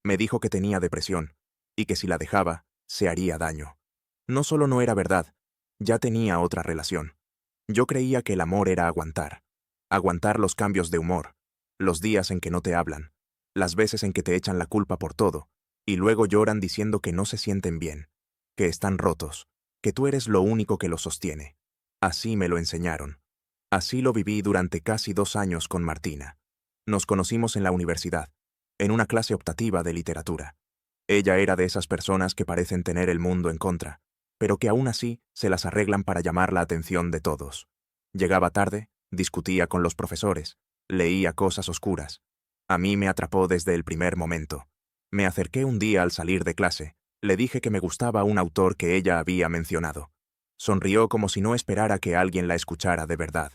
Me dijo que tenía depresión, y que si la dejaba, se haría daño. No solo no era verdad, ya tenía otra relación. Yo creía que el amor era aguantar. Aguantar los cambios de humor, los días en que no te hablan, las veces en que te echan la culpa por todo, y luego lloran diciendo que no se sienten bien, que están rotos, que tú eres lo único que los sostiene. Así me lo enseñaron. Así lo viví durante casi 2 años con Martina. Nos conocimos en la universidad, en una clase optativa de literatura. Ella era de esas personas que parecen tener el mundo en contra, pero que aún así se las arreglan para llamar la atención de todos. Llegaba tarde, discutía con los profesores, leía cosas oscuras. A mí me atrapó desde el primer momento. Me acerqué un día al salir de clase, le dije que me gustaba un autor que ella había mencionado. Sonrió como si no esperara que alguien la escuchara de verdad.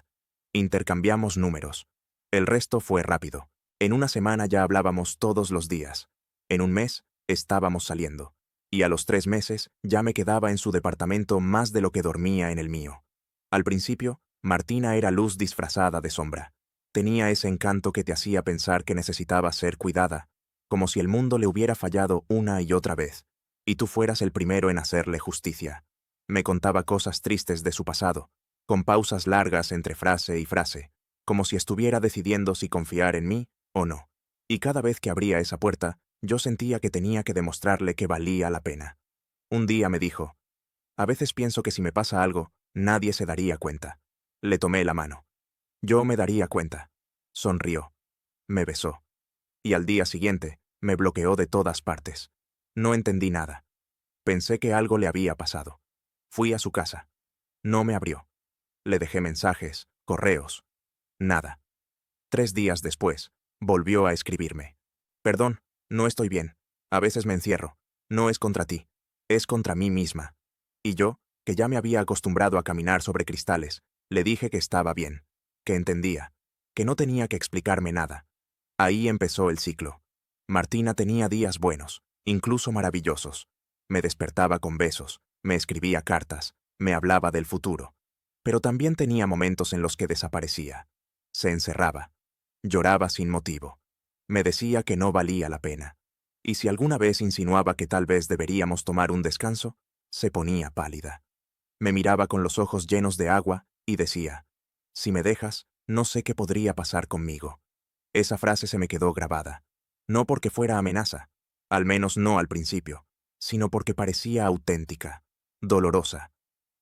Intercambiamos números. El resto fue rápido. En una semana ya hablábamos todos los días. En un mes, estábamos saliendo. Y a los 3 meses ya me quedaba en su departamento más de lo que dormía en el mío. Al principio, Martina era luz disfrazada de sombra. Tenía ese encanto que te hacía pensar que necesitaba ser cuidada, como si el mundo le hubiera fallado una y otra vez, y tú fueras el primero en hacerle justicia. Me contaba cosas tristes de su pasado, con pausas largas entre frase y frase, como si estuviera decidiendo si confiar en mí o no. Y cada vez que abría esa puerta, yo sentía que tenía que demostrarle que valía la pena. Un día me dijo, a veces pienso que si me pasa algo, nadie se daría cuenta. Le tomé la mano. Yo me daría cuenta. Sonrió. Me besó. Y al día siguiente, me bloqueó de todas partes. No entendí nada. Pensé que algo le había pasado. Fui a su casa. No me abrió. Le dejé mensajes, correos. Nada. 3 días después, volvió a escribirme. Perdón, no estoy bien. A veces me encierro. No es contra ti. Es contra mí misma. Y yo, que ya me había acostumbrado a caminar sobre cristales, le dije que estaba bien, que entendía, que no tenía que explicarme nada. Ahí empezó el ciclo. Martina tenía días buenos, incluso maravillosos. Me despertaba con besos, me escribía cartas, me hablaba del futuro. Pero también tenía momentos en los que desaparecía. Se encerraba. Lloraba sin motivo. Me decía que no valía la pena. Y si alguna vez insinuaba que tal vez deberíamos tomar un descanso, se ponía pálida. Me miraba con los ojos llenos de agua y decía, si me dejas, no sé qué podría pasar conmigo. Esa frase se me quedó grabada. No porque fuera amenaza, al menos no al principio, sino porque parecía auténtica, dolorosa,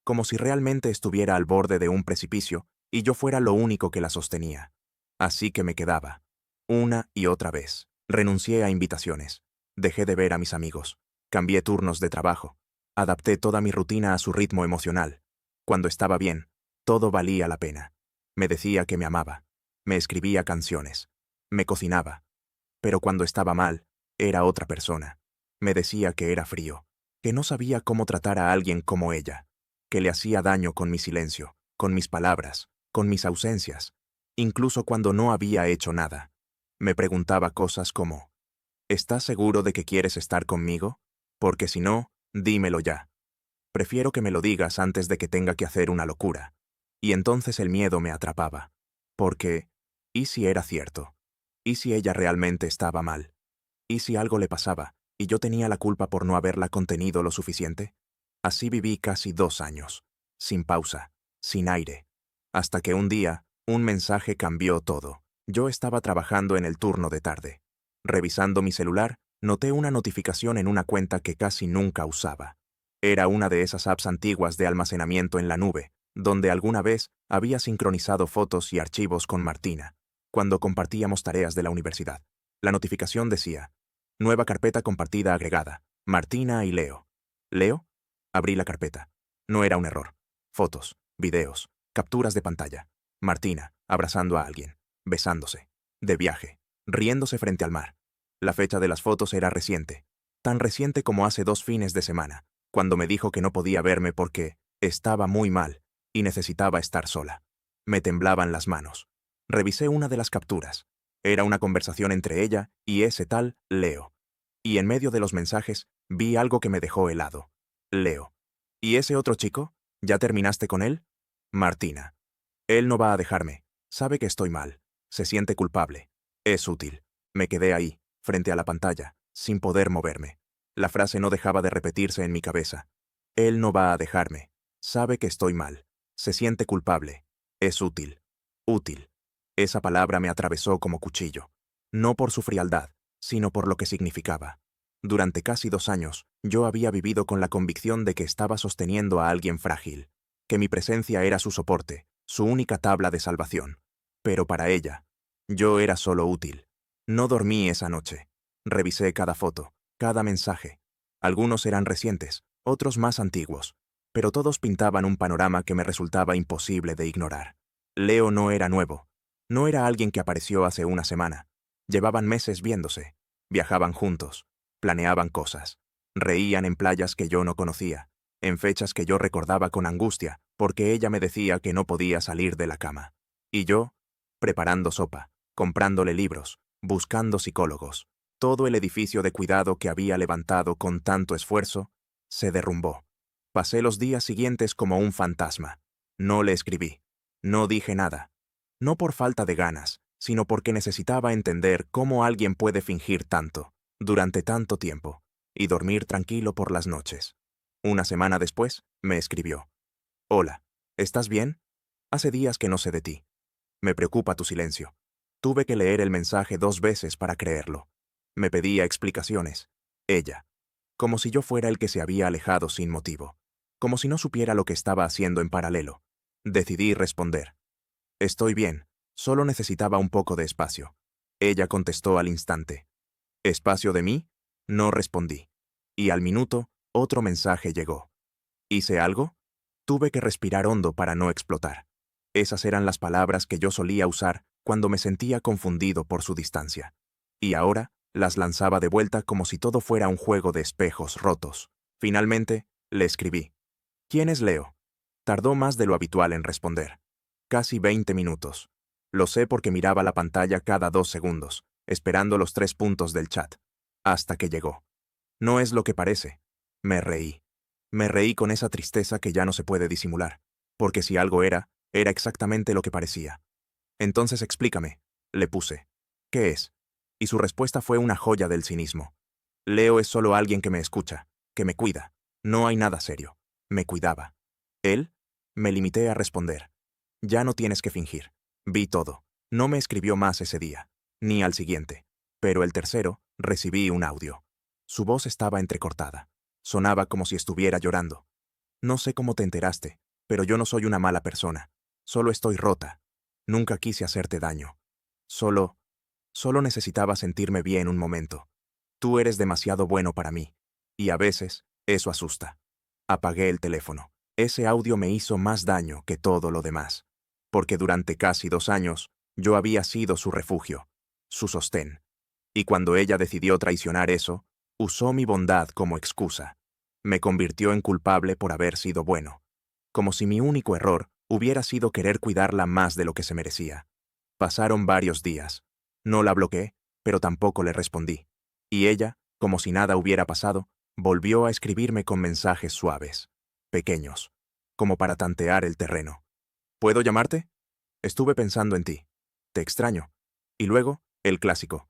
como si realmente estuviera al borde de un precipicio y yo fuera lo único que la sostenía. Así que me quedaba, una y otra vez. Renuncié a invitaciones, dejé de ver a mis amigos, cambié turnos de trabajo, adapté toda mi rutina a su ritmo emocional. Cuando estaba bien, todo valía la pena. Me decía que me amaba, me escribía canciones, me cocinaba. Pero cuando estaba mal, era otra persona. Me decía que era frío, que no sabía cómo tratar a alguien como ella, que le hacía daño con mi silencio, con mis palabras, con mis ausencias, incluso cuando no había hecho nada. Me preguntaba cosas como, ¿estás seguro de que quieres estar conmigo? Porque si no, dímelo ya. Prefiero que me lo digas antes de que tenga que hacer una locura. Y entonces el miedo me atrapaba. Porque, ¿y si era cierto? ¿Y si ella realmente estaba mal? ¿Y si algo le pasaba, y yo tenía la culpa por no haberla contenido lo suficiente? Así viví casi 2 años, sin pausa, sin aire. Hasta que un día, un mensaje cambió todo. Yo estaba trabajando en el turno de tarde. Revisando mi celular, noté una notificación en una cuenta que casi nunca usaba. Era una de esas apps antiguas de almacenamiento en la nube, donde alguna vez había sincronizado fotos y archivos con Martina, cuando compartíamos tareas de la universidad. La notificación decía, nueva carpeta compartida agregada, Martina y Leo. ¿Leo? Abrí la carpeta. No era un error. Fotos, videos, capturas de pantalla. Martina, abrazando a alguien, besándose, de viaje, riéndose frente al mar. La fecha de las fotos era reciente, tan reciente como hace 2 fines de semana, cuando me dijo que no podía verme porque estaba muy mal y necesitaba estar sola. Me temblaban las manos. Revisé una de las capturas. Era una conversación entre ella y ese tal Leo. Y en medio de los mensajes vi algo que me dejó helado. Leo. ¿Y ese otro chico? ¿Ya terminaste con él? Martina. Él no va a dejarme. Sabe que estoy mal. Se siente culpable. Es útil. Me quedé ahí, frente a la pantalla, sin poder moverme. La frase no dejaba de repetirse en mi cabeza. Él no va a dejarme. Sabe que estoy mal. Se siente culpable. Es útil. Útil. Esa palabra me atravesó como cuchillo. No por su frialdad, sino por lo que significaba. Durante casi 2 años, yo había vivido con la convicción de que estaba sosteniendo a alguien frágil, que mi presencia era su soporte, su única tabla de salvación. Pero para ella, yo era solo útil. No dormí esa noche. Revisé cada foto, cada mensaje. Algunos eran recientes, otros más antiguos, pero todos pintaban un panorama que me resultaba imposible de ignorar. Leo no era nuevo. No era alguien que apareció hace una semana. Llevaban meses viéndose. Viajaban juntos. Planeaban cosas. Reían en playas que yo no conocía, en fechas que yo recordaba con angustia, porque ella me decía que no podía salir de la cama. Y yo, preparando sopa, comprándole libros, buscando psicólogos. Todo el edificio de cuidado que había levantado con tanto esfuerzo se derrumbó. Pasé los días siguientes como un fantasma. No le escribí. No dije nada. No por falta de ganas, sino porque necesitaba entender cómo alguien puede fingir tanto, durante tanto tiempo, y dormir tranquilo por las noches. Una semana después, me escribió. Hola, ¿estás bien? Hace días que no sé de ti. Me preocupa tu silencio. Tuve que leer el mensaje 2 veces para creerlo. Me pedía explicaciones. Ella. Como si yo fuera el que se había alejado sin motivo. Como si no supiera lo que estaba haciendo en paralelo. Decidí responder. Estoy bien, solo necesitaba un poco de espacio. Ella contestó al instante. ¿Espacio de mí? No respondí. Y al minuto, otro mensaje llegó. ¿Hice algo? Tuve que respirar hondo para no explotar. Esas eran las palabras que yo solía usar cuando me sentía confundido por su distancia. Y ahora las lanzaba de vuelta como si todo fuera un juego de espejos rotos. Finalmente, le escribí. ¿Quién es Leo? Tardó más de lo habitual en responder. Casi 20 minutos. Lo sé porque miraba la pantalla cada 2 segundos, esperando los 3 puntos del chat. Hasta que llegó. No es lo que parece. Me reí. Me reí con esa tristeza que ya no se puede disimular, porque si algo era, era exactamente lo que parecía. Entonces explícame, le puse. ¿Qué es? Y su respuesta fue una joya del cinismo. Leo es solo alguien que me escucha, que me cuida. No hay nada serio. Me cuidaba. ¿Él? Me limité a responder. Ya no tienes que fingir. Vi todo. No me escribió más ese día, ni al siguiente. Pero el tercero, recibí un audio. Su voz estaba entrecortada. Sonaba como si estuviera llorando. No sé cómo te enteraste, pero yo no soy una mala persona. Solo estoy rota. Nunca quise hacerte daño. Solo necesitaba sentirme bien un momento. Tú eres demasiado bueno para mí. Y a veces, eso asusta. Apagué el teléfono. Ese audio me hizo más daño que todo lo demás. Porque durante casi 2 años, yo había sido su refugio, su sostén. Y cuando ella decidió traicionar eso, usó mi bondad como excusa. Me convirtió en culpable por haber sido bueno. Como si mi único error hubiera sido querer cuidarla más de lo que se merecía. Pasaron varios días. No la bloqueé, pero tampoco le respondí. Y ella, como si nada hubiera pasado, volvió a escribirme con mensajes suaves, pequeños, como para tantear el terreno. ¿Puedo llamarte? Estuve pensando en ti. Te extraño. Y luego, el clásico.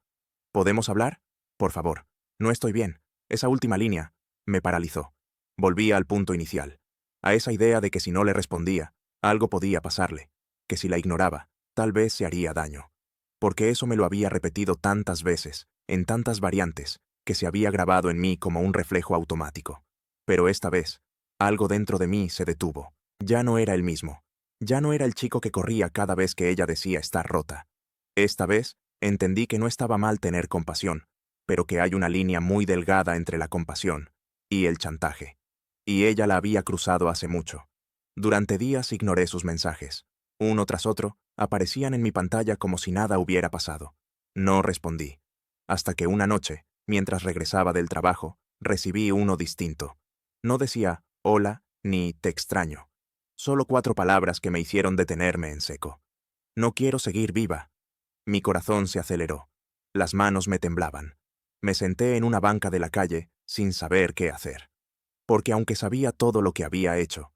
¿Podemos hablar? Por favor. No estoy bien. Esa última línea me paralizó. Volví al punto inicial. A esa idea de que si no le respondía, algo podía pasarle. Que si la ignoraba, tal vez se haría daño. Porque eso me lo había repetido tantas veces, en tantas variantes, que se había grabado en mí como un reflejo automático. Pero esta vez, algo dentro de mí se detuvo. Ya no era el mismo. Ya no era el chico que corría cada vez que ella decía estar rota. Esta vez, entendí que no estaba mal tener compasión, pero que hay una línea muy delgada entre la compasión y el chantaje. Y ella la había cruzado hace mucho. Durante días ignoré sus mensajes. Uno tras otro, aparecían en mi pantalla como si nada hubiera pasado. No respondí. Hasta que una noche, mientras regresaba del trabajo, recibí uno distinto. No decía hola ni te extraño. Solo 4 palabras que me hicieron detenerme en seco. No quiero seguir viva. Mi corazón se aceleró. Las manos me temblaban. Me senté en una banca de la calle sin saber qué hacer. Porque aunque sabía todo lo que había hecho,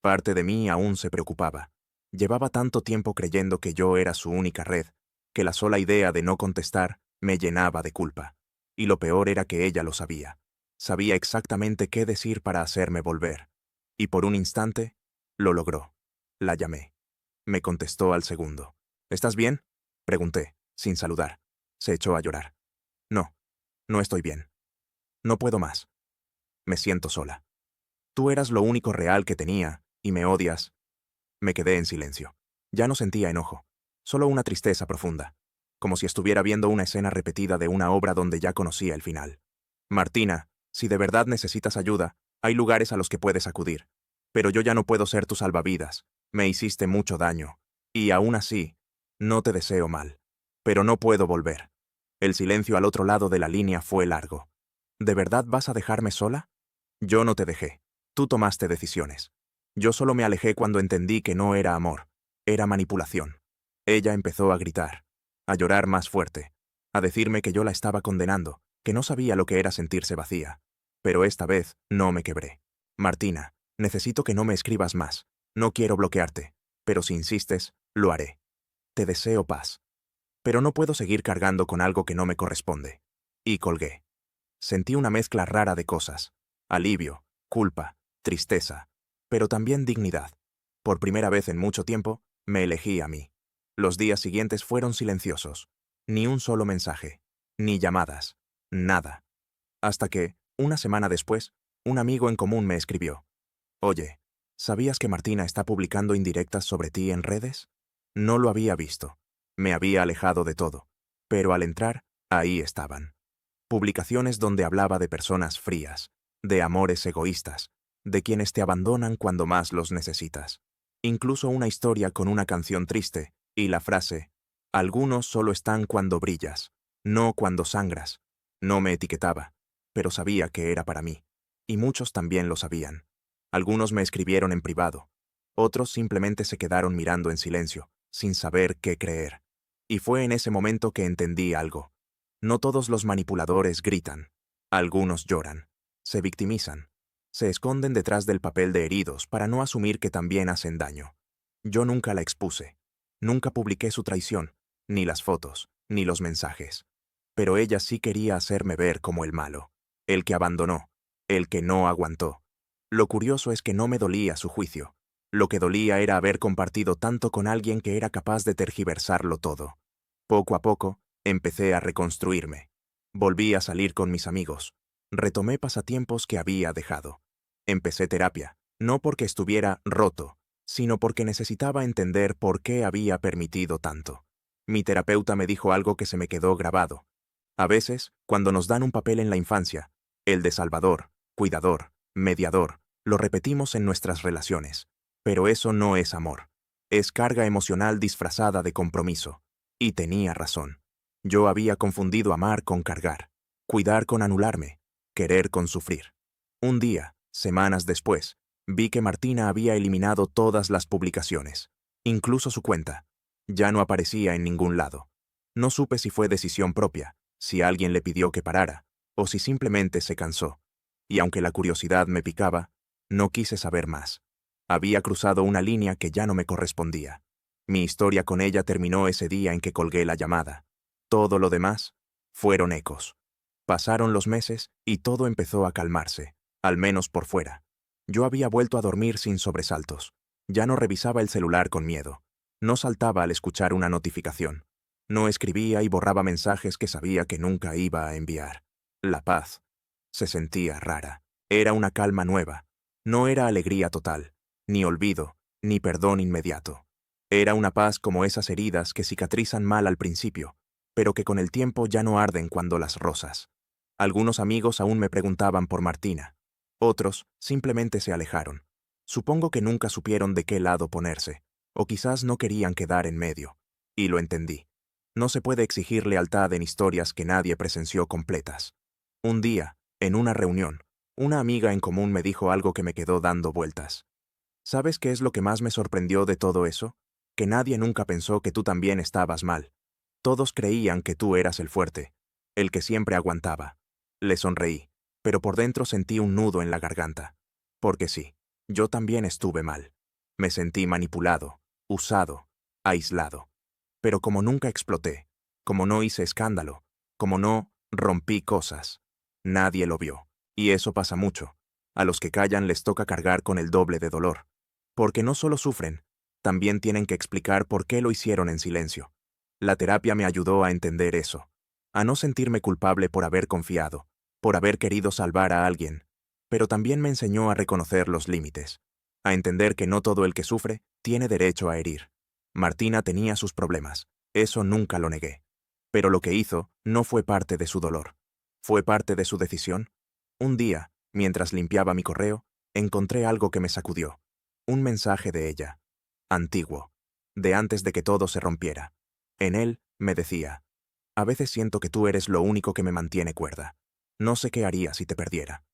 parte de mí aún se preocupaba. Llevaba tanto tiempo creyendo que yo era su única red, que la sola idea de no contestar me llenaba de culpa. Y lo peor era que ella lo sabía. Sabía exactamente qué decir para hacerme volver. Y por un instante, lo logró. La llamé. Me contestó al segundo. ¿Estás bien? Pregunté, sin saludar. Se echó a llorar. No, no estoy bien. No puedo más. Me siento sola. Tú eras lo único real que tenía, y me odias. Me quedé en silencio. Ya no sentía enojo, solo una tristeza profunda, como si estuviera viendo una escena repetida de una obra donde ya conocía el final. Martina, si de verdad necesitas ayuda, hay lugares a los que puedes acudir. Pero yo ya no puedo ser tu salvavidas. Me hiciste mucho daño. Y aún así, no te deseo mal. Pero no puedo volver. El silencio al otro lado de la línea fue largo. ¿De verdad vas a dejarme sola? Yo no te dejé. Tú tomaste decisiones. Yo solo me alejé cuando entendí que no era amor, era manipulación. Ella empezó a gritar, a llorar más fuerte, a decirme que yo la estaba condenando, que no sabía lo que era sentirse vacía. Pero esta vez no me quebré. Martina, necesito que no me escribas más. No quiero bloquearte, pero si insistes, lo haré. Te deseo paz. Pero no puedo seguir cargando con algo que no me corresponde. Y colgué. Sentí una mezcla rara de cosas. Alivio, culpa, tristeza, pero también dignidad. Por primera vez en mucho tiempo, me elegí a mí. Los días siguientes fueron silenciosos. Ni un solo mensaje, ni llamadas, nada. Hasta que, una semana después, un amigo en común me escribió. Oye, ¿sabías que Martina está publicando indirectas sobre ti en redes? No lo había visto. Me había alejado de todo. Pero al entrar, ahí estaban. Publicaciones donde hablaba de personas frías, de amores egoístas, de quienes te abandonan cuando más los necesitas. Incluso una historia con una canción triste y la frase, algunos solo están cuando brillas, no cuando sangras. No me etiquetaba, pero sabía que era para mí. Y muchos también lo sabían. Algunos me escribieron en privado. Otros simplemente se quedaron mirando en silencio, sin saber qué creer. Y fue en ese momento que entendí algo. No todos los manipuladores gritan. Algunos lloran, se victimizan, se esconden detrás del papel de heridos para no asumir que también hacen daño. Yo nunca la expuse, nunca publiqué su traición, ni las fotos, ni los mensajes. Pero ella sí quería hacerme ver como el malo, el que abandonó, el que no aguantó. Lo curioso es que no me dolía su juicio. Lo que dolía era haber compartido tanto con alguien que era capaz de tergiversarlo todo. Poco a poco, empecé a reconstruirme. Volví a salir con mis amigos. Retomé pasatiempos que había dejado. Empecé terapia, no porque estuviera roto, sino porque necesitaba entender por qué había permitido tanto. Mi terapeuta me dijo algo que se me quedó grabado. A veces, cuando nos dan un papel en la infancia, el de salvador, cuidador, mediador, lo repetimos en nuestras relaciones. Pero eso no es amor. Es carga emocional disfrazada de compromiso. Y tenía razón. Yo había confundido amar con cargar, cuidar con anularme, querer con sufrir. Un día, semanas después, vi que Martina había eliminado todas las publicaciones, incluso su cuenta. Ya no aparecía en ningún lado. No supe si fue decisión propia, si alguien le pidió que parara, o si simplemente se cansó. Y aunque la curiosidad me picaba, no quise saber más. Había cruzado una línea que ya no me correspondía. Mi historia con ella terminó ese día en que colgué la llamada. Todo lo demás fueron ecos. Pasaron los meses y todo empezó a calmarse, al menos por fuera. Yo había vuelto a dormir sin sobresaltos. Ya no revisaba el celular con miedo. No saltaba al escuchar una notificación. No escribía y borraba mensajes que sabía que nunca iba a enviar. La paz se sentía rara. Era una calma nueva. No era alegría total, ni olvido, ni perdón inmediato. Era una paz como esas heridas que cicatrizan mal al principio, pero que con el tiempo ya no arden cuando las rozas. Algunos amigos aún me preguntaban por Martina. Otros simplemente se alejaron. Supongo que nunca supieron de qué lado ponerse, o quizás no querían quedar en medio. Y lo entendí. No se puede exigir lealtad en historias que nadie presenció completas. Un día, en una reunión, una amiga en común me dijo algo que me quedó dando vueltas. ¿Sabes qué es lo que más me sorprendió de todo eso? Que nadie nunca pensó que tú también estabas mal. Todos creían que tú eras el fuerte, el que siempre aguantaba. Le sonreí, pero por dentro sentí un nudo en la garganta. Porque sí, yo también estuve mal. Me sentí manipulado, usado, aislado. Pero como nunca exploté, como no hice escándalo, como no Rompí cosas. Nadie lo vio. Y eso pasa mucho. A los que callan les toca cargar con el doble de dolor. Porque no solo sufren, también tienen que explicar por qué lo hicieron en silencio. La terapia me ayudó a entender eso, a no sentirme culpable por haber confiado, por haber querido salvar a alguien, pero también me enseñó a reconocer los límites, a entender que no todo el que sufre tiene derecho a herir. Martina tenía sus problemas, eso nunca lo negué. Pero lo que hizo no fue parte de su dolor. ¿Fue parte de su decisión? Un día, mientras limpiaba mi correo, encontré algo que me sacudió. Un mensaje de ella. Antiguo. De antes de que todo se rompiera. En él, me decía, a veces siento que tú eres lo único que me mantiene cuerda. No sé qué haría si te perdiera.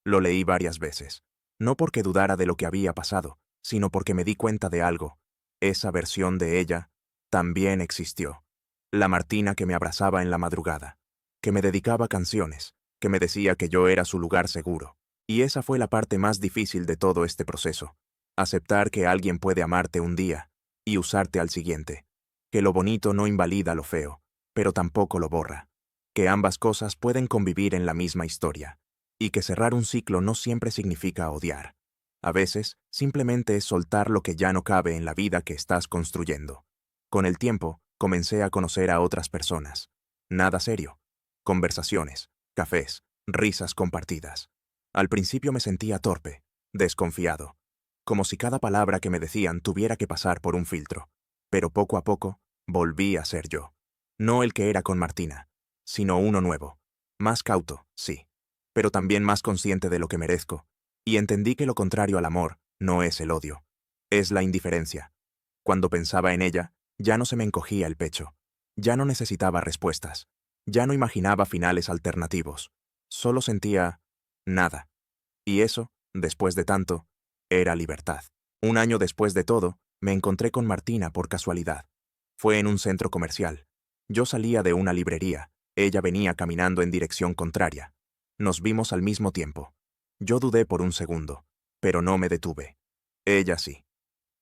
Lo leí varias veces. No porque dudara de lo que había pasado, sino porque me di cuenta de algo. Esa versión de ella también existió. La Martina que me abrazaba en la madrugada, que me dedicaba canciones, que me decía que yo era su lugar seguro. Y esa fue la parte más difícil de todo este proceso. Aceptar que alguien puede amarte un día y usarte al siguiente. Que lo bonito no invalida lo feo, pero tampoco lo borra. Que ambas cosas pueden convivir en la misma historia. Y que cerrar un ciclo no siempre significa odiar. A veces, simplemente es soltar lo que ya no cabe en la vida que estás construyendo. Con el tiempo, comencé a conocer a otras personas. Nada serio. Conversaciones, cafés, risas compartidas. Al principio me sentía torpe, desconfiado, como si cada palabra que me decían tuviera que pasar por un filtro. Pero poco a poco, volví a ser yo. No el que era con Martina, sino uno nuevo. Más cauto, sí, pero también más consciente de lo que merezco. Y entendí que lo contrario al amor no es el odio, es la indiferencia. Cuando pensaba en ella, ya no se me encogía el pecho. Ya no necesitaba respuestas. Ya no imaginaba finales alternativos. Solo sentía nada. Y eso, después de tanto, era libertad. Un año después de todo, me encontré con Martina por casualidad. Fue en un centro comercial. Yo salía de una librería, ella venía caminando en dirección contraria. Nos vimos al mismo tiempo. Yo dudé por un segundo, pero no me detuve. Ella sí.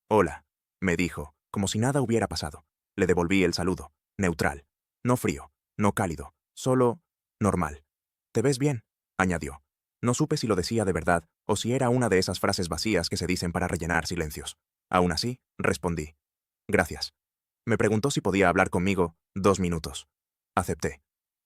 Hola, me dijo, como si nada hubiera pasado. Le devolví el saludo, neutral. No frío, no cálido, solo normal. ¿Te ves bien?, añadió. No supe si lo decía de verdad o si era una de esas frases vacías que se dicen para rellenar silencios. Aún así, respondí. Gracias. Me preguntó si podía hablar conmigo 2 minutos. Acepté.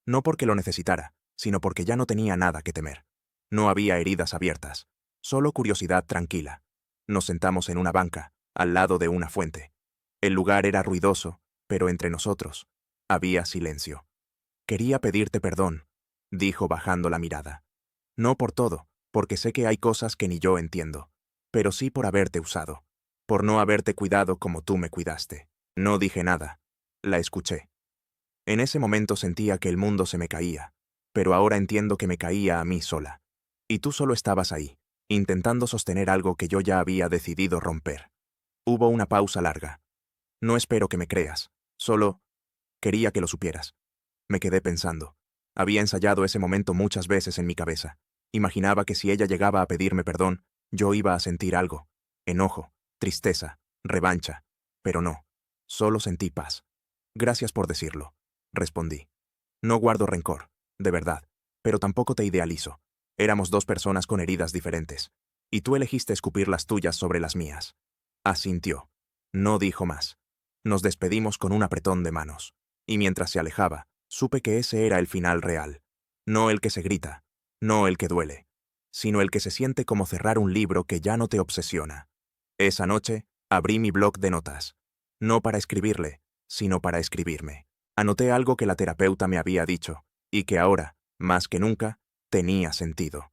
No porque lo necesitara, sino porque ya no tenía nada que temer. No había heridas abiertas, solo curiosidad tranquila. Nos sentamos en una banca, al lado de una fuente. El lugar era ruidoso, pero entre nosotros había silencio. Quería pedirte perdón, dijo bajando la mirada. No por todo, porque sé que hay cosas que ni yo entiendo, pero sí por haberte usado, por no haberte cuidado como tú me cuidaste. No dije nada. La escuché. En ese momento sentía que el mundo se me caía, pero ahora entiendo que me caía a mí sola. Y tú solo estabas ahí, intentando sostener algo que yo ya había decidido romper. Hubo una pausa larga. No espero que me creas, solo quería que lo supieras. Me quedé pensando. Había ensayado ese momento muchas veces en mi cabeza. Imaginaba que si ella llegaba a pedirme perdón, yo iba a sentir algo. Enojo, tristeza, revancha. Pero no. Solo sentí paz. Gracias por decirlo, respondí. No guardo rencor, de verdad, pero tampoco te idealizo. Éramos 2 personas con heridas diferentes. Y tú elegiste escupir las tuyas sobre las mías. Asintió. No dijo más. Nos despedimos con un apretón de manos. Y mientras se alejaba, supe que ese era el final real. No el que se grita, no el que duele, sino el que se siente como cerrar un libro que ya no te obsesiona. Esa noche, abrí mi blog de notas. No para escribirle, sino para escribirme. Anoté algo que la terapeuta me había dicho, y que ahora, más que nunca, tenía sentido.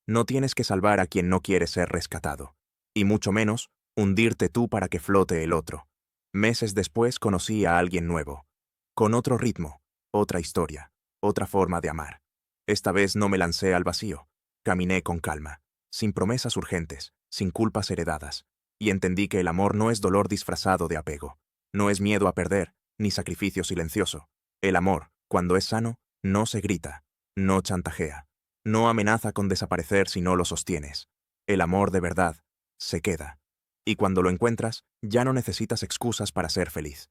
No tienes que salvar a quien no quiere ser rescatado, y mucho menos, hundirte tú para que flote el otro. Meses después conocí a alguien nuevo, con otro ritmo, otra historia, otra forma de amar. Esta vez no me lancé al vacío, caminé con calma, sin promesas urgentes, sin culpas heredadas, y entendí que el amor no es dolor disfrazado de apego, no es miedo a perder, ni sacrificio silencioso. El amor, cuando es sano, no se grita, no chantajea, no amenaza con desaparecer si no lo sostienes. El amor de verdad se queda. Y cuando lo encuentras, ya no necesitas excusas para ser feliz.